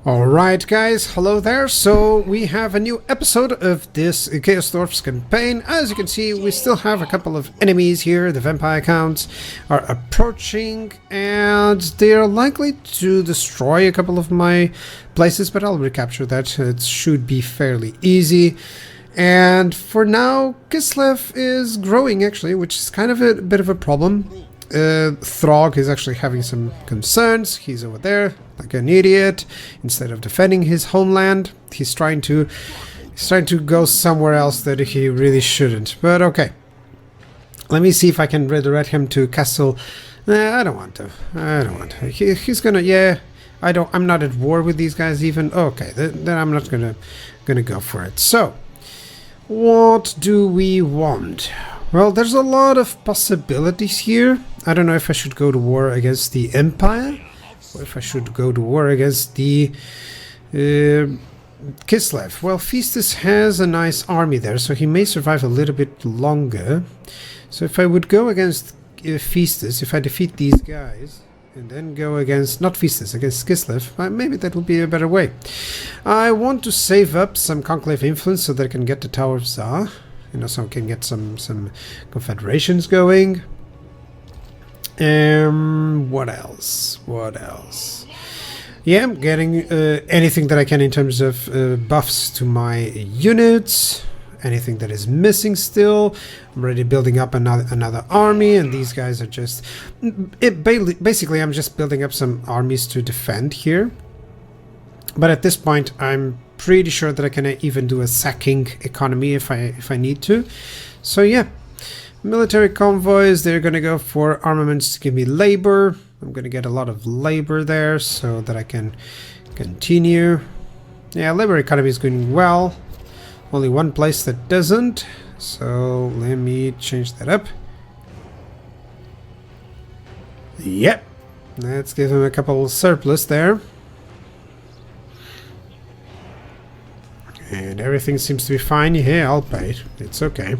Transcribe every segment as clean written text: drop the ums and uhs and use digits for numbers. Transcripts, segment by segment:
Alright guys, hello there. So we have a new episode of this Chaos Dwarfs campaign. As you can see, we still have a couple of enemies here. The vampire counts are approaching and they're likely to destroy a couple of my places, but I'll recapture that. It should be fairly easy. And for now, Kislev is growing actually, which is kind of a bit of a problem. Throg is actually having some concerns. He's over there like an idiot. Instead of defending his homeland, he's trying to go somewhere else that he really shouldn't. But okay, let me see if I can redirect him to Castle. Nah, I don't want to. He's gonna. Yeah, I'm not at war with these guys even. Okay, then I'm not gonna go for it. So, what do we want? Well, there's a lot of possibilities here. I don't know if I should go to war against the Empire, or if I should go to war against the Kislev. Well, Festus has a nice army there, so he may survive a little bit longer. So if I would go against Festus, if I defeat these guys, and then go against, not Festus, against Kislev, maybe that would be a better way. I want to save up some Conclave influence so that I can get the Tower of Tsar. You know, so I can get some confederations going. What else? Yeah, I'm getting anything that I can in terms of buffs to my units. Anything that is missing still. I'm already building up another army, and these guys are just... basically, I'm just building up some armies to defend here. But at this point, I'm pretty sure that I can even do a sacking economy if I need to. So yeah, military convoys, they're gonna go for armaments to give me labor. I'm gonna get a lot of labor there so that I can continue. Yeah, labor economy is going well. Only one place that doesn't, so let me change that up. Yep, let's give him a couple surplus there. And everything seems to be fine. Yeah, I'll pay it. It's okay.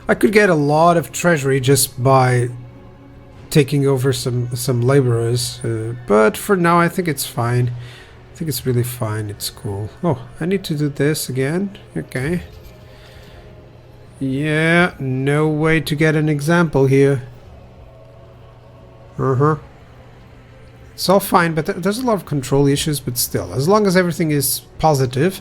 I could get a lot of treasury just by taking over some laborers, but for now I think it's fine. I think it's really fine. It's cool. Oh, I need to do this again. Okay. Yeah, no way to get an example here. It's all fine, but there's a lot of control issues, but still, as long as everything is positive,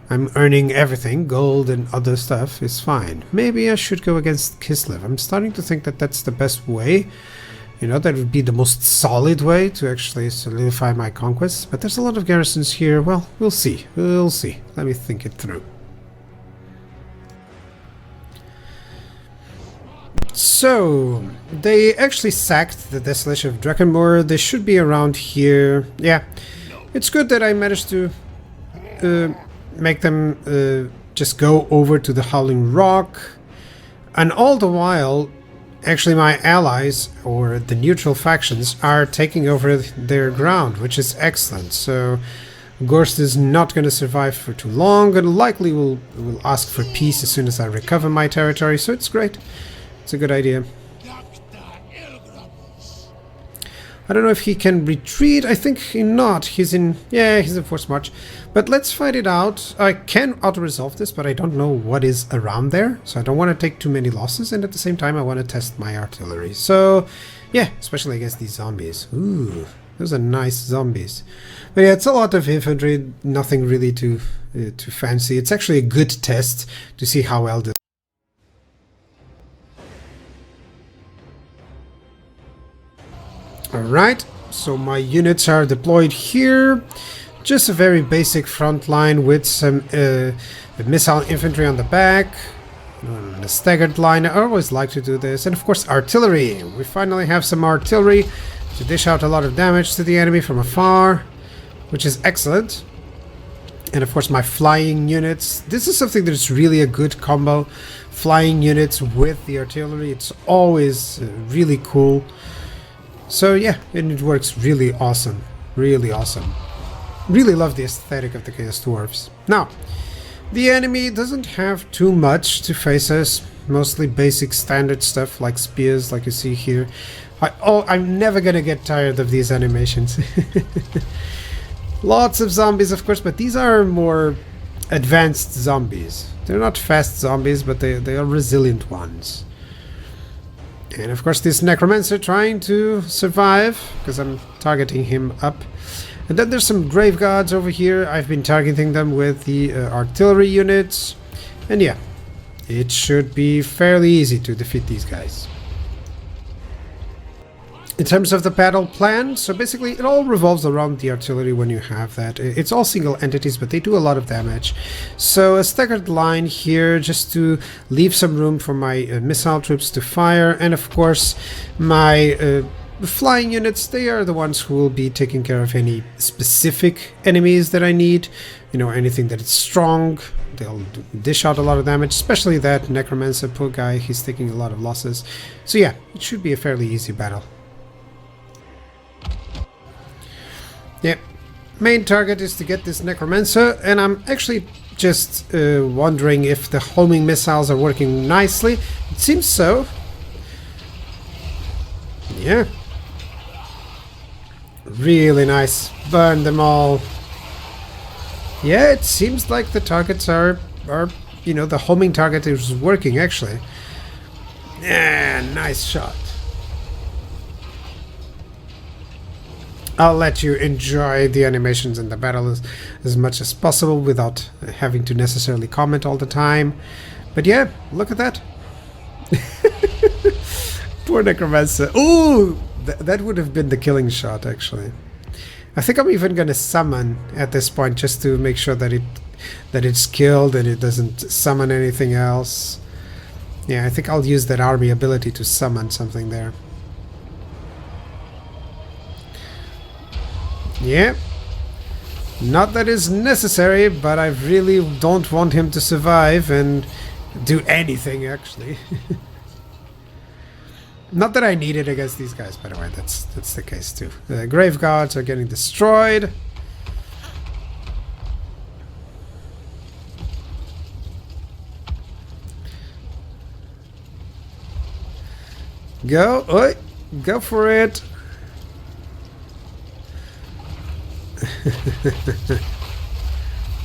I'm earning everything, gold and other stuff, is fine. Maybe I should go against Kislev. I'm starting to think that that's the best way. You know, that would be the most solid way to actually solidify my conquests. But there's a lot of garrisons here. Well, we'll see. We'll see. Let me think it through. So, they actually sacked the Desolation of Drakenmoor. They should be around here. Yeah, it's good that I managed to make them just go over to the Howling Rock. And all the while, actually my allies, or the neutral factions, are taking over their ground, which is excellent. So, Gorst is not going to survive for too long, and likely will ask for peace as soon as I recover my territory, so it's great. It's a good idea. I don't know if he can retreat. I think not. He's in forced march. But let's fight it out. I can auto-resolve this, but I don't know what is around there. So I don't want to take too many losses, and at the same time I want to test my artillery. So, yeah, especially against these zombies. Ooh, those are nice zombies. But yeah, it's a lot of infantry, nothing really too fancy. It's actually a good test to see how well this... Alright, so my units are deployed here. Just a very basic front line with some missile infantry on the back. The staggered line, I always like to do this. And of course artillery. We finally have some artillery to dish out a lot of damage to the enemy from afar, which is excellent. And of course my flying units. This is something that's really a good combo. Flying units with the artillery. It's always really cool. So yeah, and it works really awesome. Really awesome. Really love the aesthetic of the Chaos Dwarfs. Now, the enemy doesn't have too much to face us. mostly basic standard stuff like spears, like you see here. I'm never gonna get tired of these animations. Lots of zombies, of course, but these are more advanced zombies. They're not fast zombies, but they are resilient ones. And of course this necromancer trying to survive, because I'm targeting him up. And then there's some grave guards over here. I've been targeting them with the artillery units. And yeah, it should be fairly easy to defeat these guys. In terms of the battle plan, so basically it all revolves around the artillery when you have that. It's all single entities, but they do a lot of damage. So a staggered line here just to leave some room for my missile troops to fire. And of course my flying units, they are the ones who will be taking care of any specific enemies that I need. You know, anything that is strong, they'll dish out a lot of damage, especially that necromancer, poor guy, he's taking a lot of losses. So yeah, it should be a fairly easy battle. Yeah, main target is to get this necromancer, and I'm actually just wondering if the homing missiles are working nicely. It seems so. Yeah. Really nice. Burn them all. Yeah, it seems like the targets are you know, the homing target is working actually. Yeah, nice shot. I'll let you enjoy the animations in the battle as much as possible without having to necessarily comment all the time. But yeah, look at that. Poor necromancer. Ooh, that would have been the killing shot actually. I think I'm even gonna summon at this point just to make sure that it's killed and it doesn't summon anything else. Yeah, I think I'll use that army ability to summon something there. Yeah, not that it's necessary, but I really don't want him to survive and do anything, actually. Not that I need it against these guys, by the way, that's the case too. The grave guards are getting destroyed. Go, oi, go for it.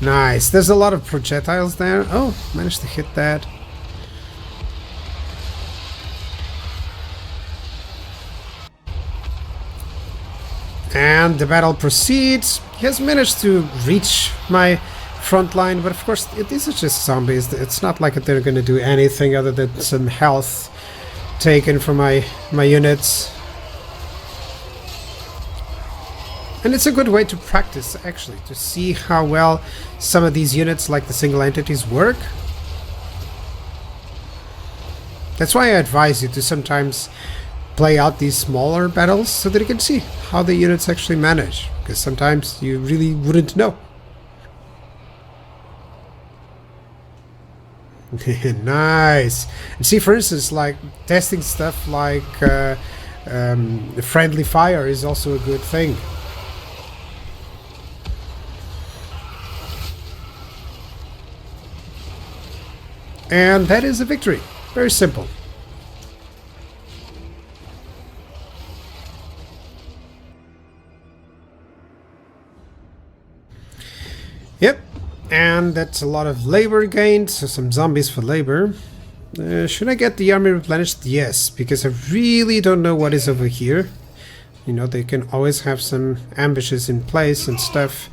Nice. There's a lot of projectiles there. Oh, managed to hit that. And the battle proceeds. He has managed to reach my front line, but of course these are just zombies. It's not like they're going to do anything other than some health taken from my units. And it's a good way to practice, actually, to see how well some of these units, like the single entities, work. That's why I advise you to sometimes play out these smaller battles so that you can see how the units actually manage, because sometimes you really wouldn't know. Nice. And see, for instance, like testing stuff like friendly fire is also a good thing. And that is a victory. Very simple. Yep. And that's a lot of labor gained, so some zombies for labor. Should I get the army replenished? Yes, because I really don't know what is over here. You know, they can always have some ambushes in place and stuff,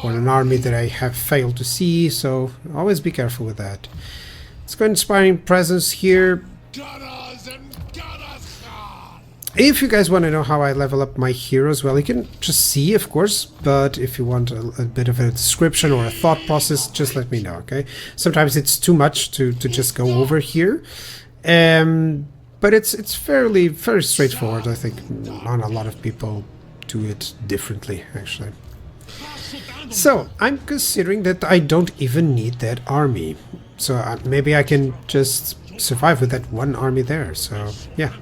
or an army that I have failed to see, so always be careful with that. Let's go inspiring presence here. If you guys want to know how I level up my heroes, well, you can just see, of course, but if you want a bit of a description or a thought process, just let me know, okay? Sometimes it's too much to just go over here, but it's very straightforward. I think not a lot of people do it differently, actually. So, I'm considering that I don't even need that army. So maybe I can just survive with that one army there, so yeah.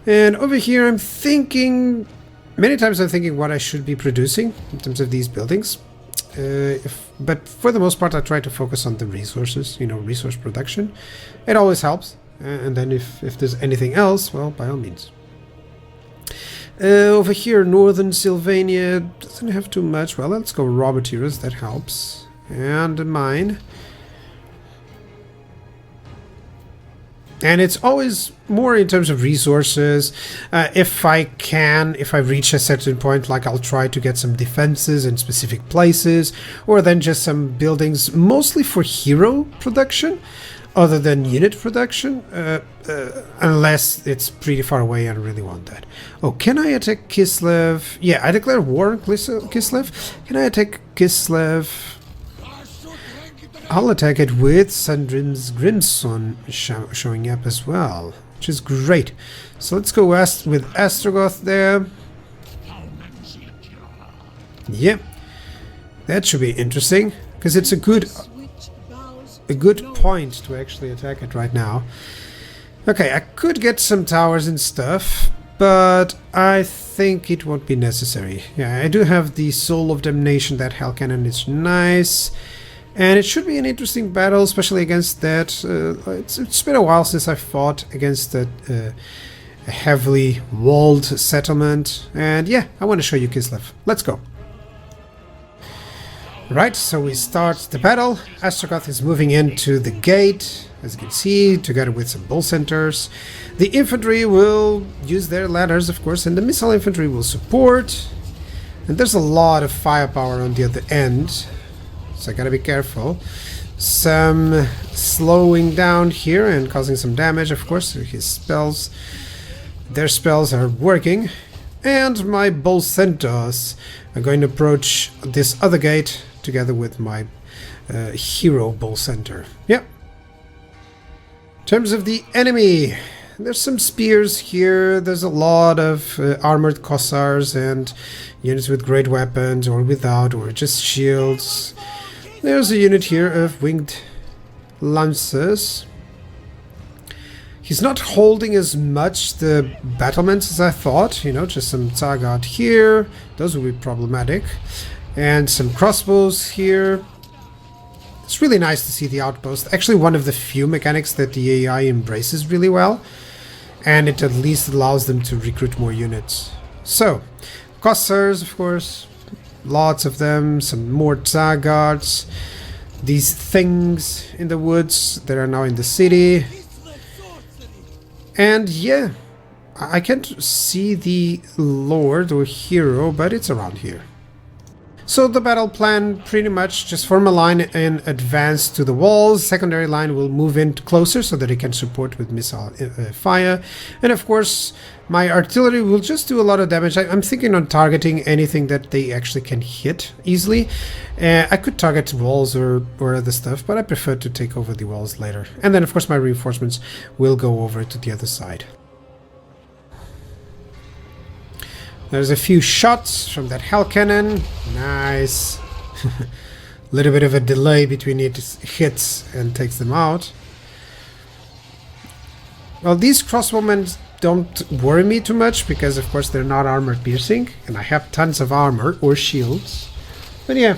And over here I'm thinking, many times I'm thinking what I should be producing in terms of these buildings. but for the most part I try to focus on the resources, you know, resource production. It always helps. And then if there's anything else, well, by all means. Over here, northern Sylvania doesn't have too much. Well, let's go raw materials, that helps. And a mine. And it's always more in terms of resources. If I reach a certain point, like I'll try to get some defenses in specific places, or then just some buildings, mostly for hero production, other than unit production, unless it's pretty far away and I really want that. Oh, can I attack Kislev? Yeah, I declare war on Kislev. Can I attack Kislev? I'll attack it with Sandrin's Grimson showing up as well, which is great. So let's go west with Astragoth there. Yep, that should be interesting, because it's a good point to actually attack it right now. Okay, I could get some towers and stuff, but I think it won't be necessary. Yeah, I do have the Soul of Damnation, that Hell Cannon is nice. And it should be an interesting battle, especially against that. It's been a while since I fought against that heavily walled settlement. And yeah, I want to show you Kislev. Let's go. Right, so we start the battle. Astragoth is moving into the gate, as you can see, together with some bull centers. The infantry will use their ladders, of course, and the missile infantry will support. And there's a lot of firepower on the other end, so I gotta be careful. Some slowing down here and causing some damage, of course. His spells, their spells are working. And my bull centaurs are going to approach this other gate together with my hero bull centaur. Yep. In terms of the enemy, there's some spears here. There's a lot of armored Kossars and units with great weapons, or without, or just shields. There's a unit here of winged lancers. He's not holding as much the battlements as I thought, you know, just some Zagat here. Those will be problematic. And some crossbows here. It's really nice to see the outpost. Actually, one of the few mechanics that the AI embraces really well. And it at least allows them to recruit more units. So, Kossars, of course. Lots of them. Some more Zagats. These things in the woods that are now in the city. And yeah, I can't see the lord or hero, but it's around here. So the battle plan, pretty much just form a line and advance to the walls. Secondary line will move in closer so that it can support with missile fire. And of course, my artillery will just do a lot of damage. I'm thinking on targeting anything that they actually can hit easily. I could target walls or other stuff, but I prefer to take over the walls later. And then of course my reinforcements will go over to the other side. There's a few shots from that Hell Cannon. Nice. Little bit of a delay between it hits and takes them out. Well, these crossbowmen don't worry me too much because, of course, they're not armor piercing, and I have tons of armor or shields. But yeah.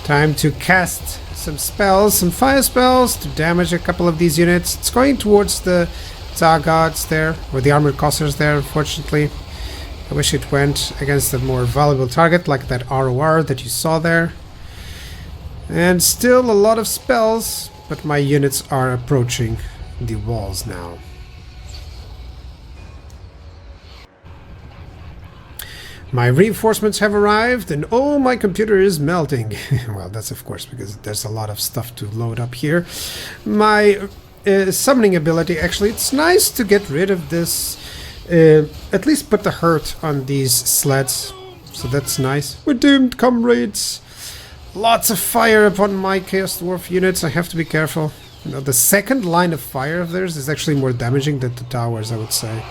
Time to cast some spells, some fire spells to damage a couple of these units. It's going towards the Zagats there, or the armored Kossars there, unfortunately. I wish it went against a more valuable target like that ROR that you saw there. And still a lot of spells, but my units are approaching the walls now. My reinforcements have arrived, and oh, my computer is melting. Well, that's of course because there's a lot of stuff to load up here. My summoning ability, actually, it's nice to get rid of this, at least put the hurt on these sleds. So that's nice. We're doomed, comrades. Lots of fire upon my Chaos Dwarf units. I have to be careful. You know, the second line of fire of theirs is actually more damaging than the towers, I would say.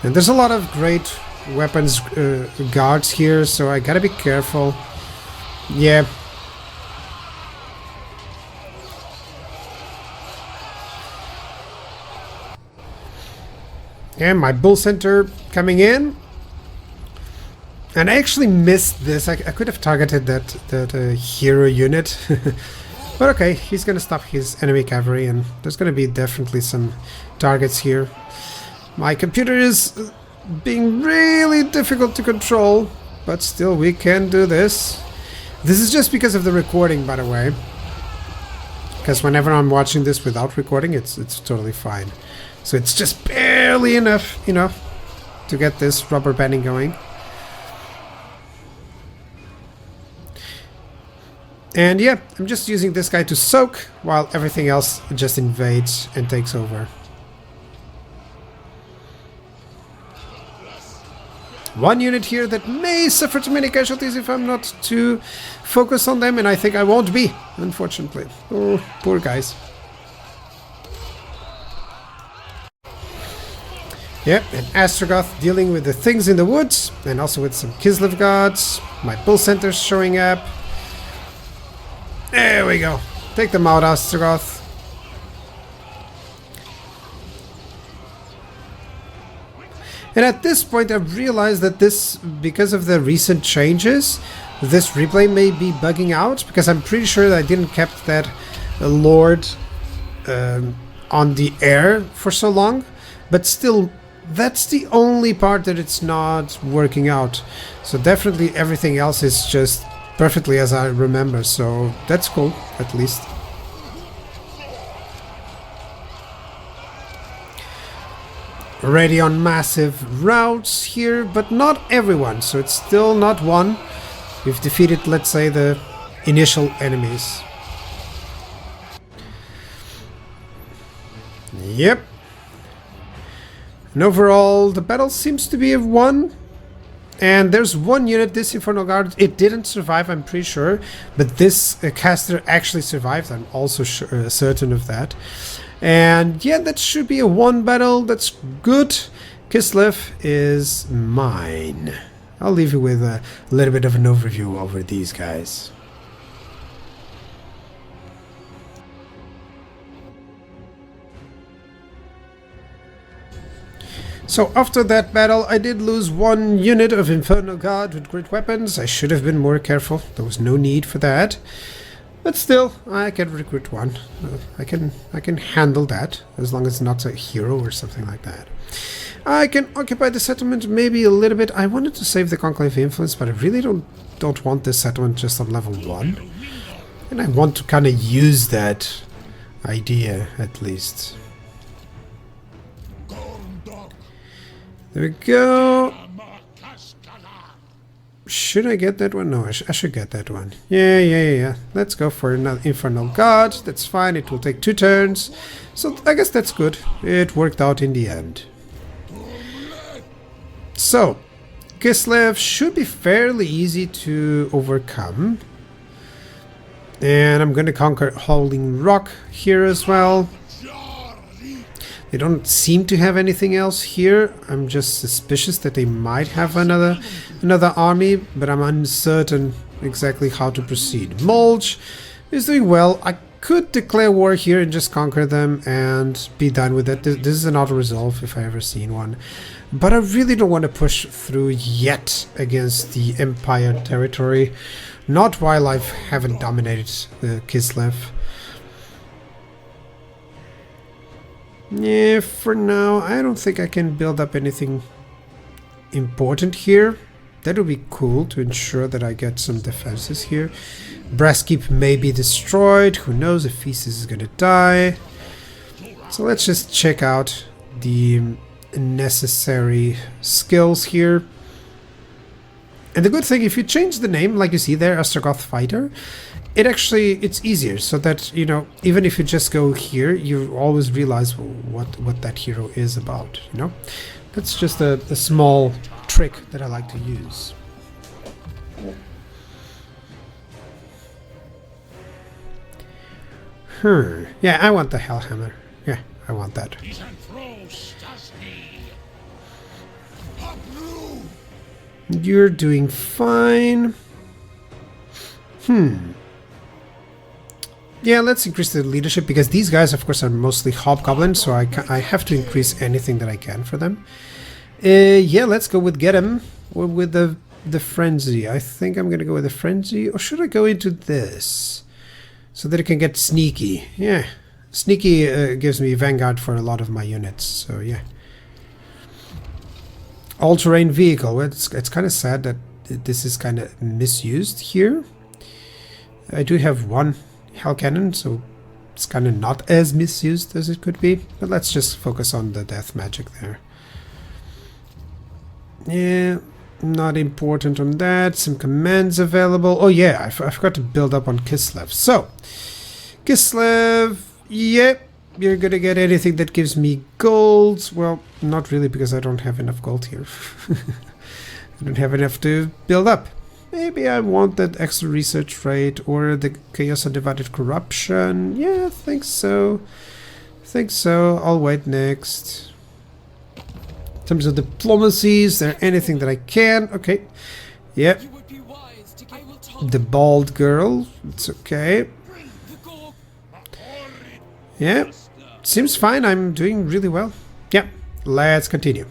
And there's a lot of great weapons guards here, so I gotta be careful. Yeah. And my bull center coming in. And I actually missed this. I could have targeted that hero unit. But okay, he's gonna stop his enemy cavalry, and there's gonna be definitely some targets here. My computer is being really difficult to control, but still we can do this. This is just because of the recording, by the way. Because whenever I'm watching this without recording, it's totally fine. So it's just barely enough, you know, to get this rubber banding going. And yeah, I'm just using this guy to soak, while everything else just invades and takes over. One unit here that may suffer too many casualties if I'm not too focused on them, and I think I won't be, unfortunately. Oh, poor guys. Yep, and Astragoth dealing with the things in the woods, and also with some Kislev gods. My bull center's showing up. There we go. Take them out, Astragoth. And at this point I've realized that this, because of the recent changes, this replay may be bugging out, because I'm pretty sure that I didn't keep that Lord on the air for so long. But still, that's the only part that it's not working out. So definitely everything else is just perfectly as I remember, so that's cool, at least. Already on massive routes here, but not everyone, so it's still not one. We've defeated, let's say, the initial enemies. Yep. And overall, the battle seems to be a 1. And there's one unit, this Infernal Guard, it didn't survive, I'm pretty sure. But this caster actually survived, I'm also certain of that. And yeah, that should be a 1 battle, that's good. Kislev is mine. I'll leave you with a little bit of an overview over these guys. So after that battle, I did lose 1 unit of Infernal Guard with great weapons. I should have been more careful. There was no need for that. But still, I can recruit 1. I can handle that, as long as it's not a hero or something like that. I can occupy the settlement maybe a little bit. I wanted to save the Conclave Influence, but I really don't want this settlement just on level 1. And I want to kind of use that idea, at least. There we go. Should I get that one? No, I should get that one. Yeah. Let's go for another Infernal God. That's fine. It will take 2 turns. So I guess that's good. It worked out in the end. So, Kislev should be fairly easy to overcome. And I'm going to conquer Howling Rock here as well. They don't seem to have anything else here. I'm just suspicious that they might have another army, but I'm uncertain exactly how to proceed. Mulch is doing well. I could declare war here and just conquer them and be done with it. This is an auto-resolve if I ever seen one. But I really don't want to push through yet against the Empire territory. Not while I haven't dominated Kislev. Yeah, for now, I don't think I can build up anything important here. That would be cool to ensure that I get some defenses here. Brasskeep may be destroyed. Who knows if Feces is gonna die. So let's just check out the necessary skills here. And the good thing, if you change the name, like you see there, Astragoth Fighter, it's easier, so that, you know, even if you just go here, you always realize what that hero is about, you know? That's just a small trick that I like to use. Yeah, I want the Hellhammer. Yeah, I want that. You're doing fine. Yeah, let's increase the leadership, because these guys, of course, are mostly hobgoblins, so I have to increase anything that I can for them. Yeah, let's go with get him, or with the frenzy. I think I'm gonna go with the frenzy, or should I go into this so that it can get sneaky? Yeah, sneaky gives me vanguard for a lot of my units, so yeah. All-terrain vehicle. Well, it's kind of sad that this is kind of misused here. I do have one hell cannon, so it's kind of not as misused as it could be, but let's just focus on the death magic there. Yeah, not important on that. Some commands available. Oh yeah, I forgot to build up on Kislev. So, Kislev, yeah, you're gonna get anything that gives me gold. Well, not really, because I don't have enough gold here. I don't have enough to build up. Maybe I want that extra research rate, or the Chaos Undivided Corruption. Yeah, I think so. I'll wait next. In terms of diplomacy, is there anything that I can? Okay. Yep. The bald girl. It's okay. Yeah. Seems fine. I'm doing really well. Yeah. Let's continue.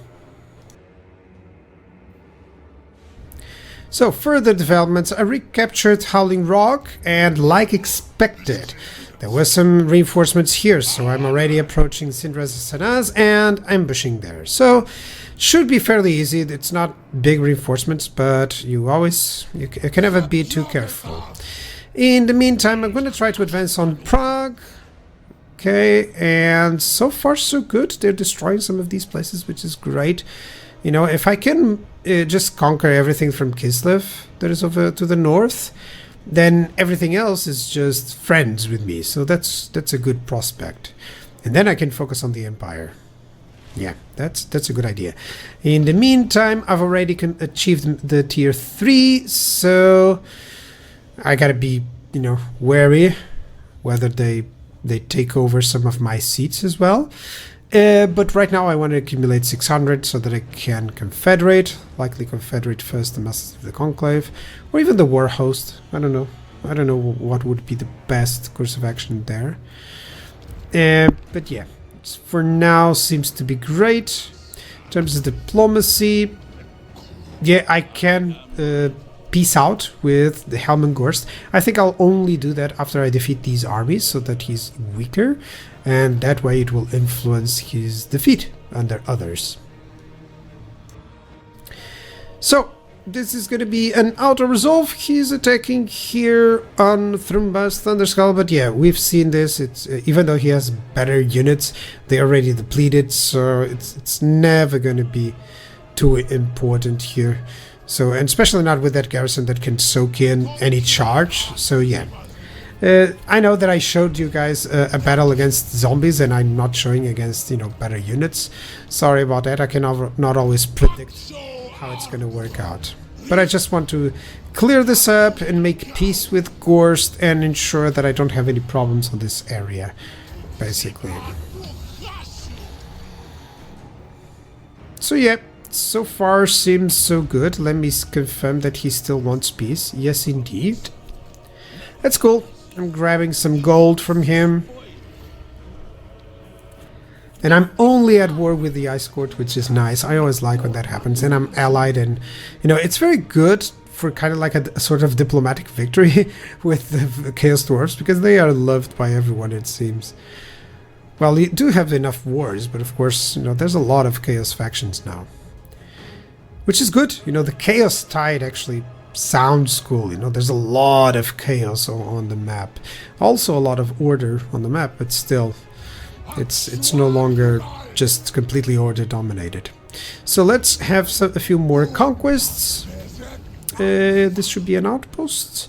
So, further developments. I recaptured Howling Rock, and like expected, there were some reinforcements here, so I'm already approaching Sindra's Sanaz and ambushing there. So, should be fairly easy. It's not big reinforcements, but you can never be too careful. In the meantime, I'm going to try to advance on Prague. Okay, and so far so good. They're destroying some of these places, which is great. You know, if I can just conquer everything from Kislev that is over to the north, then everything else is just friends with me. So that's a good prospect. And then I can focus on the Empire. Yeah, that's a good idea. In the meantime, I've already achieved the tier 3, so I gotta be, you know, wary whether they take over some of my seats as well. But right now I want to accumulate 600 so that I can confederate, likely confederate first the Masters of the Conclave, or even the War Host. I don't know what would be the best course of action there. But yeah, for now seems to be great. In terms of diplomacy, yeah, I can peace out with the Helmengorst. I think I'll only do that after I defeat these armies, so that he's weaker, and that way it will influence his defeat under others. So, this is going to be an auto-resolve. He's attacking here on Thrumbas Thunderskull, but yeah, we've seen this. It's even though he has better units, they already depleted, so it's never going to be too important here. So, and especially not with that garrison that can soak in any charge. So yeah, I know that I showed you guys a battle against zombies, and I'm not showing against, you know, better units. Sorry about that. I can not always predict how it's going to work out. But I just want to clear this up and make peace with Gorst and ensure that I don't have any problems on this area, basically. So yeah. So far seems so good. Let me confirm that he still wants peace. Yes, indeed. That's cool. I'm grabbing some gold from him. And I'm only at war with the Ice Court, which is nice. I always like when that happens. And I'm allied, and, you know, it's very good for kind of like a sort of diplomatic victory with the Chaos Dwarfs, because they are loved by everyone, it seems. Well, you do have enough wars, but of course, you know, there's a lot of Chaos factions now. Which is good, you know, the Chaos Tide actually sounds cool, you know, there's a lot of chaos on the map. Also a lot of order on the map, but still, it's no longer just completely order dominated. So let's have a few more conquests. This should be an outpost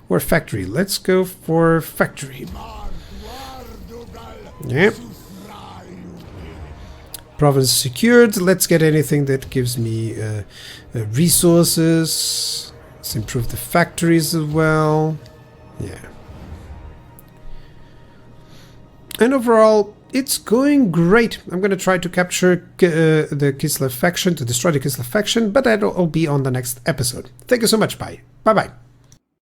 or factory. Let's go for factory. Yeah. Province secured. Let's get anything that gives me resources. Let's improve the factories as well. Yeah. And overall, it's going great. I'm going to try to capture the Kislev faction, to destroy the Kislev faction, but that'll all be on the next episode. Thank you so much. Bye. Bye-bye.